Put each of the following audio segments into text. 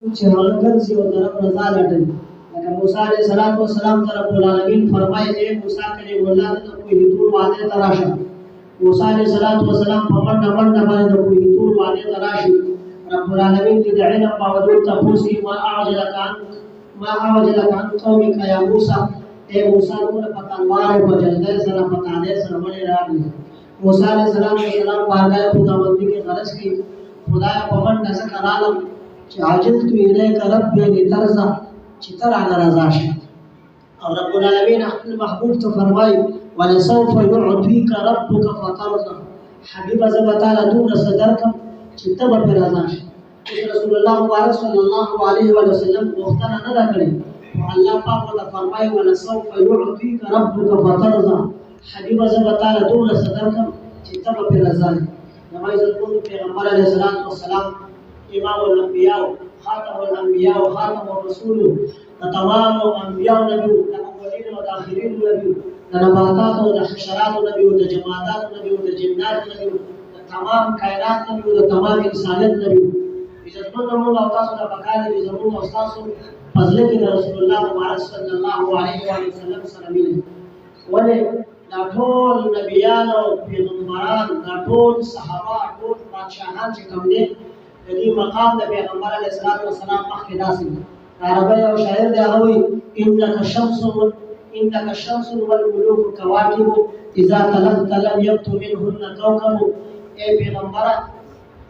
چې هغه ګرځي او د رب رضا لټوي. لکه موسی علیه السلام ته رب العالمین فرمایي ای موسی کلیم الله ته د کوهي طور وادي ته راشه. موسی علیه السلام په منډه باندې د کوهي طور وادي ته راشي. رب العالمین دې د علم باوجود تپوس کوي ما اعوجلک عن قومک یا موسی. ای موسی موږ په تلوار او په جلدۍ سره په تادۍ سره ولې راغلي. موسی علیه السلام بارګاه خداوندي کې غرض کوي خدایه په منډه ځکه رالم چې عاجزت الیک ربی لترضى چې ته رانه رضا شې. او رب العالمین خپل محبوب ته فرمایي ولسوف یعطیک ربک فترضى. حبیبه زه به تاله دومره څه درکړم چې ته به پرې رضا شې. رسول الله مبارک صلی الله علیه وسلم غوښتنه نه ده کړې، الله پاک ورته فرمایي ولسوف یعطیک ربک فترضى. حبیبه زه به تاله دومره څه درکړم چې ته به پرې رضا شې. زما عزتمنو پیغمبر علیه السلام امام الانبیاء خاتم الانبیاء خاتم الرسول د تمام انبیاء نبی د اولین او د اخرین نبی د نباتات او د حشرات نبی او د جمادات نبی او د جنات نبی د تمام کائنات نبی او د تمام انسانیت نبی. عزتمنو موږ او تاسو ته پکار دي زموږ او تاسو فضل کې د رسول الله مبارک صلی الله علیه وسلم سره مینه. ولې دا ټول نبیان او پیغمبران دا ټول صحابه ټول بادشاهان چې کوم دي د دې مقام د پیغمبر علیه السلام مخکې داسې عربی او شاعر دی هغه وایي انک شمس والملوک کواکب اذا طلبت لم یبت منهن کوکب. ای پیغمبره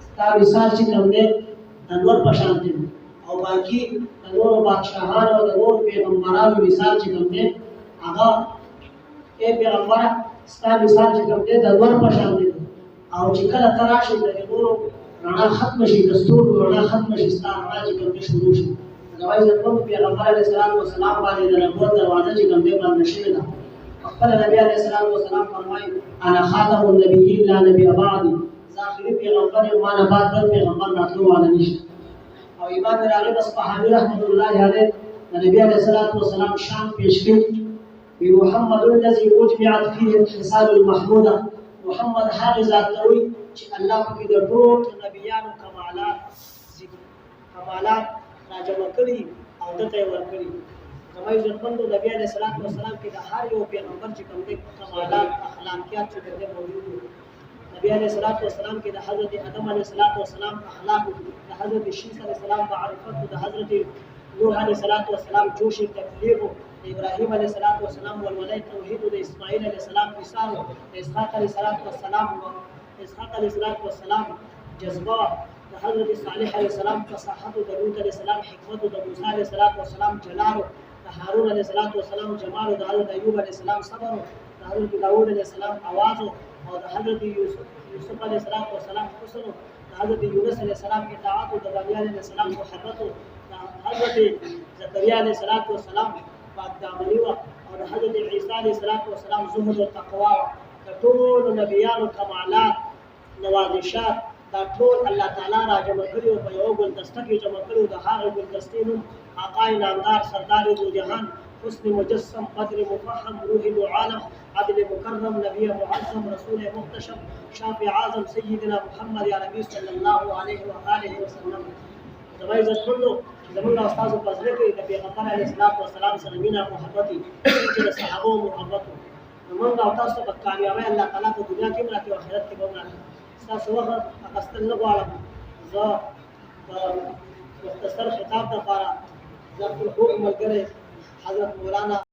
ستا مثال چې کوم دی د نور په شان دی او باقي د نورو بادشاهانو او د نورو پیغمبرانو مثال چې کوم دی هغه ای پیغمبره ستا مثال چې کوم دی د نور په شان دی او چې کله ته راشې د نورو رڼا ختم شي د ستورو رڼا ختم شي ستا رڼا چې کوم دی شروع شي. زما عزتمنو پیغمبر علیه السلام باندې د نبوت دروازه چې کوم دی بنده شوې ده. خپل نبی علیه السلام فرمایي انا خاتم النبیین لا نبی بعدي. زه آخري پیغمبر یم ما نه بعد بل پیغمبر راتلو والا نشته. او امام راغب اصفهاني رحمة الله علیه د نبی علیه السلام شان پیش کړي محمد الذي اجمعت فيه الخصال المحموده. محمد هغه ذات ته وایي چې الله پکې د ټول نبیانو کمالات راجمع کړي او دته یې ورکړي. زما عزتمندو نبی علیه السلام کې د هر یو پیغمبر چې کوم دي کمالات اخلاقیات چې کوم دي موجود دي. نبی علیه السلام کې د حضرت آدم علیه السلام اخلاق، د حضرت شیس علیه السلام معرفت، د حضرت نوح علیه السلام جوش تکلیف، د ابراهیم علیه السلام ولولای توحید، د اسماعیل علیه السلام مثال، د اسحاق علیه السلام جذبه، د حضرت صالح علیه السلام فصاحت، د لوط علیه السلام حکمت، د موسی علیه السلام جلال، د هارون علیه السلام جمال، د حضرت ایوب علیه السلام صبر، د حضرت داوود علیه السلام آواز، او د حضرت یوسف علیه السلام حسن، د حضرت یونس علیه السلام اطاعت، د دانیال علیه السلام محبت، د حضرت زکریا علیه السلام پاکدامني او د حضرت عیسی علیه السلام زهد او تقوا. د ټولو نبیانو کمالات نوازشات دا ټول الله تعالی را جمع کړي او په یو ګلدسته کې جمع کړي. د هغه ګلدستې نوم آقا نامدار سردار دو جهان حسن مجسم قدر مفخم روح دو عالم عدل مکرم نبی معظم رسول محتشم شافع اعظم سیدنا محمد یا نبی صلی الله علیه و آله وسلم. زما عزتمنو زموږ استاد فضل کې د پیغمبر علیه السلام سره مینه محبت چې د صحابه محبت موږ او تاسو په کامیابی الله تعالی په دنیا کې راکړي او آخرت کې به راکړي. تاسو وخت اخستل نه غواړم زه مختصر خطاب لپاره زه خپل خوږ ملګری حضرت مولانا